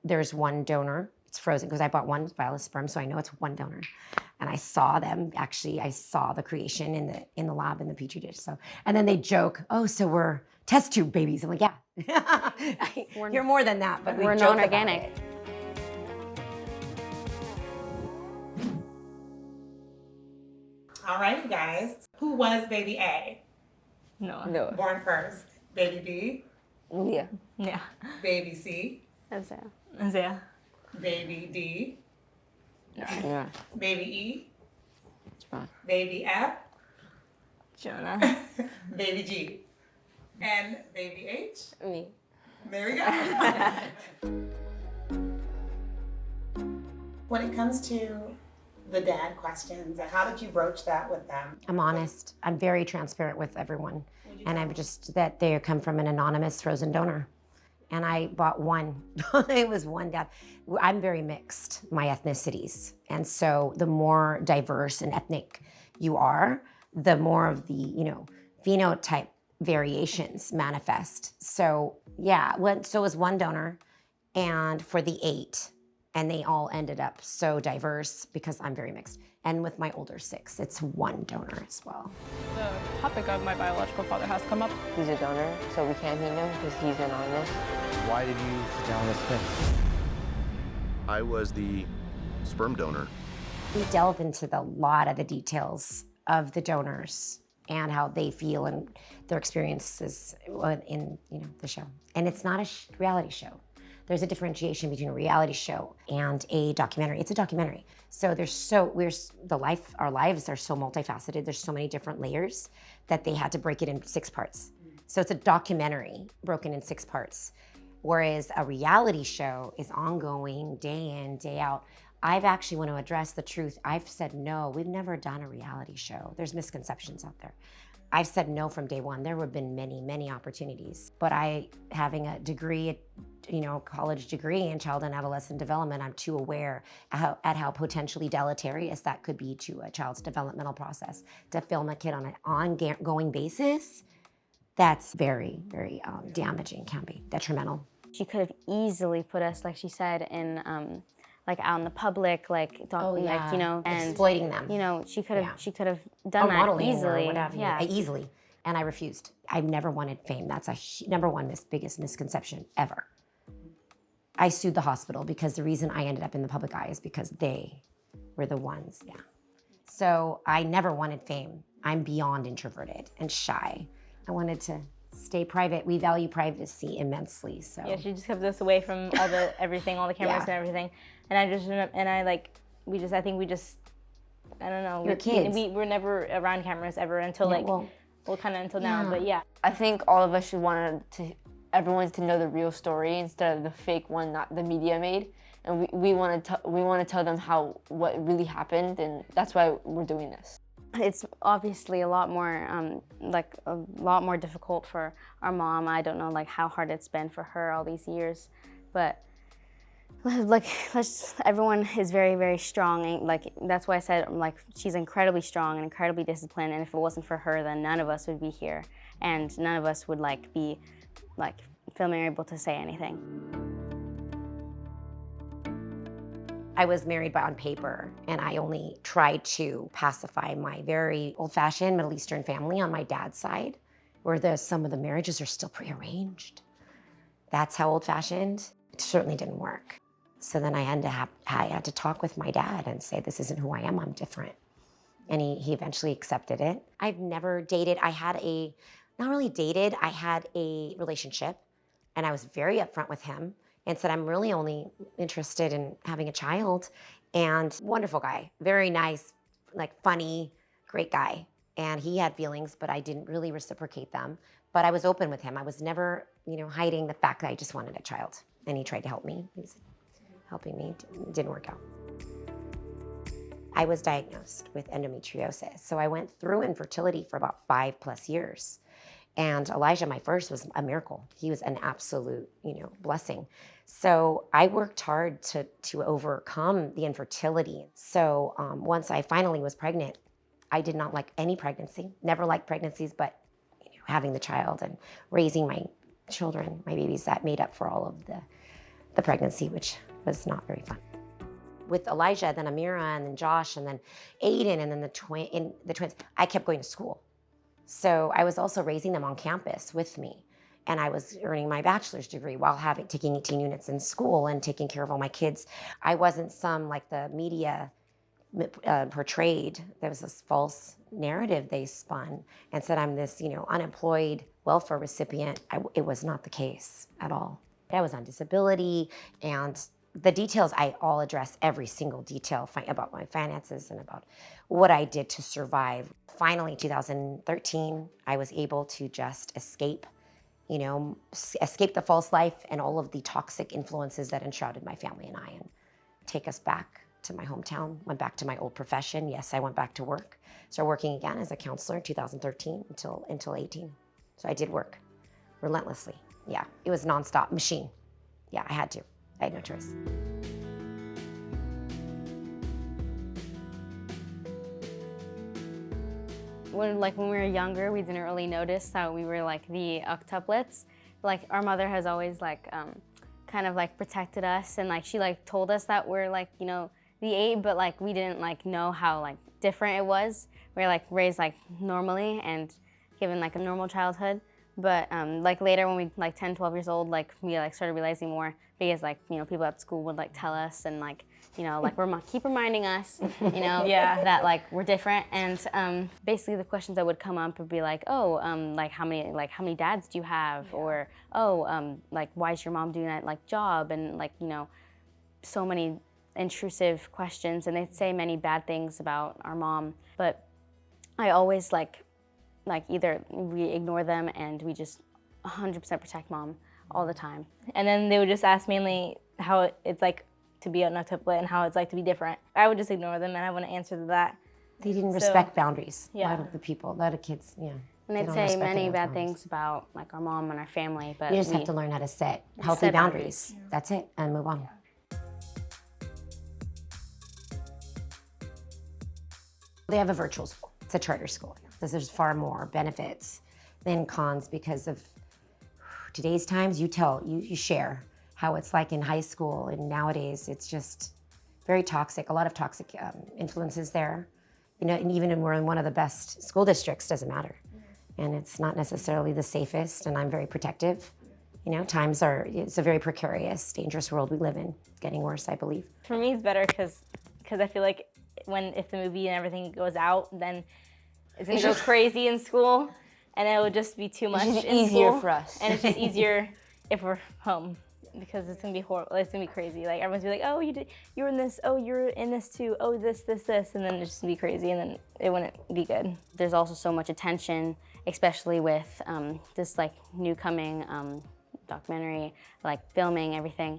there's one donor. It's frozen because I bought one vial of sperm, so I know it's one donor. And I saw them. Actually, I saw the creation in the lab in the petri dish. So, and then they joke, "Oh, so we're test tube babies." I'm like, "Yeah, you're more than that." But we're non-organic. All right, you guys. Who was baby A? No. Born first. Baby B. Yeah. Baby C. Isaiah. Baby D. Yeah. Baby E. It's fine. Baby F. Jonah. Baby G. And baby H. Me. There we go. When it comes to the dad questions, how did you broach that with them? I'm honest. I'm very transparent with everyone. And I'm just that they come from an anonymous frozen donor. And I bought one. It was one dad. I'm very mixed, my ethnicities. And so the more diverse and ethnic you are, the more of the, phenotype variations manifest. So yeah, so was one donor and for the 8, and they all ended up so diverse because I'm very mixed. And with my older 6, it's one donor as well. The topic of my biological father has come up. He's a donor, so we can't meet him because he's anonymous. Why did you sit down with Smith? I was the sperm donor. We delve into a lot of the details of the donors and how they feel and their experiences in the show. And it's not a reality show. There's a differentiation between a reality show and a documentary. It's a documentary. So our lives are so multifaceted. There's so many different layers that they had to break it in 6 parts. So it's a documentary broken in 6 parts. Whereas a reality show is ongoing, day in, day out. I've actually want to address the truth. I've said no, we've never done a reality show. There's misconceptions out there. I've said no from day one. There have been many, many opportunities. But having a degree, college degree in child and adolescent development, I'm too aware at how potentially deleterious that could be to a child's developmental process. To film a kid on an ongoing basis, that's very, very damaging, can be detrimental. She could have easily put us, like she said, in out in the public, and exploiting them. She could have done that easily. Or what have you. Yeah, easily. And I refused. I've never wanted fame. That's number one biggest misconception ever. I sued the hospital because the reason I ended up in the public eye is because they were the ones. Yeah. So I never wanted fame. I'm beyond introverted and shy. I wanted to stay private. We value privacy immensely. So yeah, she just kept us away from everything, all the cameras and everything. And I don't know. Your kids. We were never around cameras ever until until now. But yeah, I think all of us should want everyone to know the real story instead of the fake one that the media made. And we want to tell them what really happened, and that's why we're doing this. It's obviously a lot more difficult for our mom. I don't know how hard it's been for her all these years, but everyone is very, very strong, and that's why I said she's incredibly strong and incredibly disciplined, and if it wasn't for her, then none of us would be here, and none of us would be filming or able to say anything. I was married on paper, and I only tried to pacify my very old-fashioned Middle Eastern family on my dad's side, where some of the marriages are still prearranged. That's how old-fashioned. It certainly didn't work. So then I had to talk with my dad and say, this isn't who I am, I'm different. And he eventually accepted it. I've never dated. I had a relationship, and I was very upfront with him and said, I'm really only interested in having a child. And wonderful guy, very nice, funny, great guy. And he had feelings, but I didn't really reciprocate them. But I was open with him. I was never, hiding the fact that I just wanted a child. And he tried to help me. He was helping me. It didn't work out. I was diagnosed with endometriosis. So I went through infertility for about 5+ years. And Elijah, my first, was a miracle. He was an absolute, blessing. So I worked hard to overcome the infertility. So once I finally was pregnant, I did not like any pregnancy, never liked pregnancies, but having the child and raising my children, my babies, that made up for all of the pregnancy, which was not very fun. With Elijah, then Amira, and then Josh, and then Aiden, and then the twins, I kept going to school. So I was also raising them on campus with me. And I was earning my bachelor's degree while taking 18 units in school and taking care of all my kids. I wasn't like the media portrayed. There was this false narrative they spun and said I'm this, unemployed welfare recipient. It was not the case at all. I was on disability, and the details, I all address every single detail about my finances and about what I did to survive. Finally, 2013, I was able to just escape the false life and all of the toxic influences that enshrouded my family and I, and take us back to my hometown, went back to my old profession. Yes, I went back to work. Started working again as a counselor in 2013 until 18. So I did work relentlessly. Yeah, it was nonstop machine. Yeah, I had to. I had no choice. When we were younger, we didn't really notice how we were like the octuplets. Like our mother has always kind of protected us, and she told us that we're the 8, but we didn't know how different it was. We were raised normally and given a normal childhood. But later when we 10, 12 years old, we started realizing more because people at school would tell us and keep reminding us, Yeah. that we're different. And basically the questions that would come up would be how many dads do you have? Or why is your mom doing that job? And so many intrusive questions, and they'd say many bad things about our mom. But I always either we ignore them and we just 100% protect mom all the time. And then they would just ask mainly how it's like to be an octuplet and how it's like to be different. I would just ignore them and I wouldn't answer to that. They didn't respect boundaries. Yeah. A lot of the people, a lot of kids, yeah. And they'd say many bad things about our mom and our family, but You just have to learn how to set healthy boundaries. That's it, and move on. They have a virtual school. It's a charter school. There's far more benefits than cons because of today's times. You share how it's like in high school, and nowadays it's just very toxic. A lot of toxic influences there. And even when we're in one of the best school districts, doesn't matter. And it's not necessarily the safest, and I'm very protective. It's a very precarious, dangerous world we live in. It's getting worse, I believe. For me, it's better because I feel like if the movie and everything goes out, then it's gonna go crazy in school, and it would just be too much It's just in easier school. for us. And it's just easier if we're home because it's gonna be horrible. It's gonna be crazy. Everyone's gonna be like, oh, you were in this. Oh, you're in this too. Oh, this, and then it's just gonna be crazy, and then it wouldn't be good. There's also so much attention, especially with this new coming documentary, filming everything.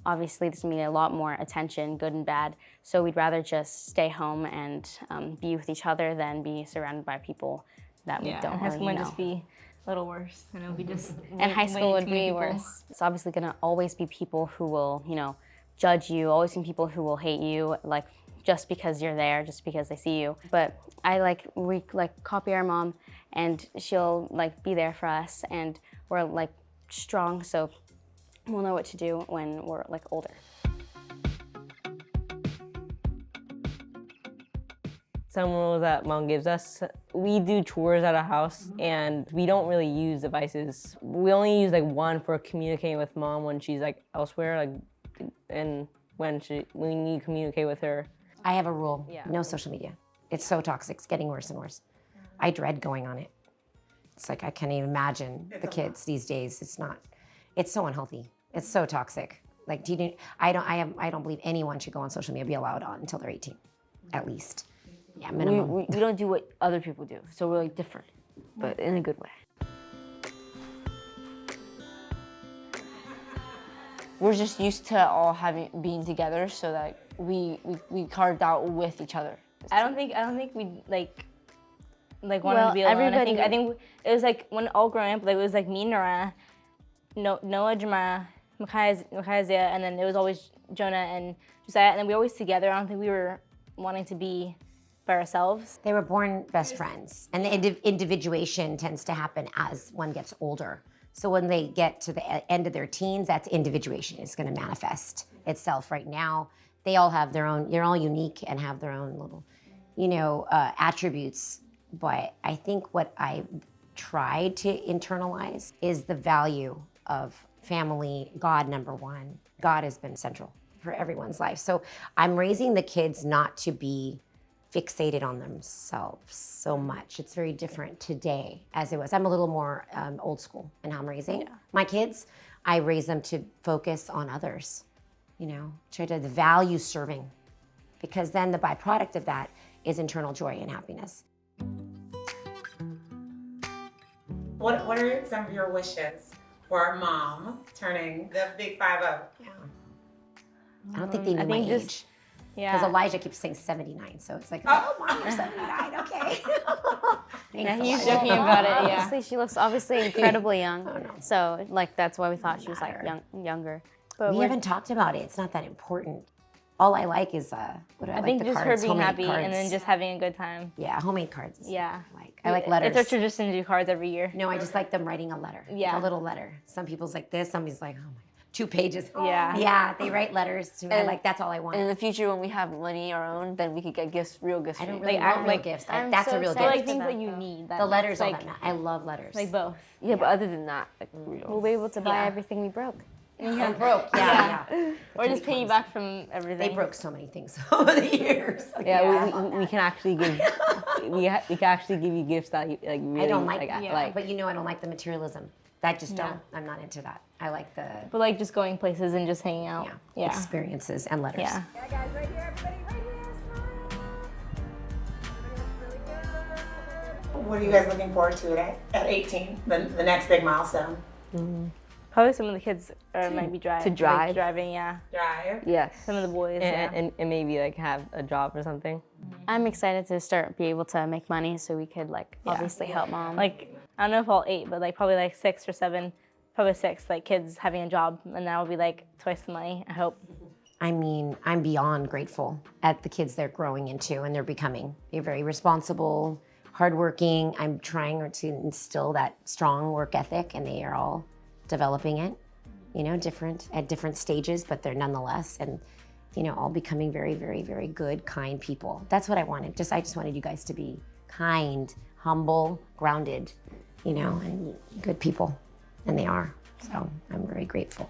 Obviously, there's gonna be a lot more attention, good and bad. So we'd rather just stay home and be with each other than be surrounded by people that we don't high school really might know. just be a little worse. I know we just And high school would be worse. It's obviously gonna always be people who will, judge you. Always be people who will hate you, just because you're there, just because they see you. But I we copy our mom, and she'll be there for us, and we're strong, so we'll know what to do when we're older. Some rules that mom gives us, we do chores at our house and we don't really use devices. We only use one for communicating with mom when she's elsewhere, and when we need to communicate with her. I have a rule, no social media. It's so toxic, it's getting worse and worse. I dread going on it. It's I can't even imagine the kids these days. It's so unhealthy. It's so toxic. I don't believe anyone should go on social media, be allowed on until they're 18, at least. Yeah, minimum. We don't do what other people do, so we're different, but in a good way. We're just used to all being together, so that we carved out with each other. I don't think we wanted to be alone. I think it was when all growing up, it was me, Nora, Noah, Jama, Micaiah, and then it was always Jonah and Josiah, and then we were always together. I don't think we were wanting to be by ourselves. They were born best friends, and the individuation tends to happen as one gets older. So when they get to the end of their teens, that's individuation. It's going to manifest itself. Right now, they all have their own, they're all unique and have their own little, attributes. But I think what I tried to internalize is the value of family, God, number one. God has been central for everyone's life. So I'm raising the kids not to be fixated on themselves so much. It's very different today as it was. I'm a little more old school in how I'm raising my kids. I raise them to focus on others, try to value serving, because then the byproduct of that is internal joy and happiness. What are some of your wishes for Mom turning the big 5-0? Yeah. I don't think they knew my age. Because Elijah keeps saying 79, so it's like, oh, Mom, you're 79, okay. Yeah, Thanks, he's Elijah. joking about it. Yeah. Honestly, she looks obviously incredibly young. Oh, no. So that's why we thought she was like younger. But We haven't talked about it. It's not that important. All I like is what do I I like? think the just cards, her being homemade happy cards. and then just having a good time. Yeah, homemade cards. Is Yeah. what I like letters. It's our tradition to do cards every year. No, I just like them writing a letter. Yeah. A little letter. Some people's like this. Somebody's like, oh my, 2 pages. Yeah. Yeah, they write letters to me. And- That's all I want. And in the future, when we have money our own, then we could get gifts, real gifts. I for don't you. really Like, want I'm real like- gifts. I'm That's so a real excited Like gift. things that that you though. need. That The letters, all like, that. I love letters. like both. Yeah, but other than that, like real. We'll be able to buy everything we broke. I'm broke. Yeah. Or just pay you back from everything. They broke so many things over the years. Yeah, we can actually give we can actually give you gifts that you like really I don't like that. like. But I don't like the materialism. That just don't. I'm not into that. I like the But like just going places and just hanging out. Yeah. experiences and letters. Yeah. What are you guys looking forward to at 18, the next big milestone? Probably some of the kids might be driving. to drive. Like, driving, yeah. Drive? Yes. Some of the boys, yeah. And maybe like have a job or something. I'm excited to be able to make money so we could obviously help Mom. Like, I don't know if all 8, but like probably like 6 or 7, probably 6, like kids having a job, and that will be like twice the money, I hope. I mean, I'm beyond grateful at the kids they're growing into and they're becoming. They're very responsible, hardworking. I'm trying to instill that strong work ethic, and they are all developing it, different at different stages, but they're nonetheless, and all becoming very, very, very good, kind people. That's what I wanted. I just wanted you guys to be kind, humble, grounded, and good people, and they are. So I'm very grateful.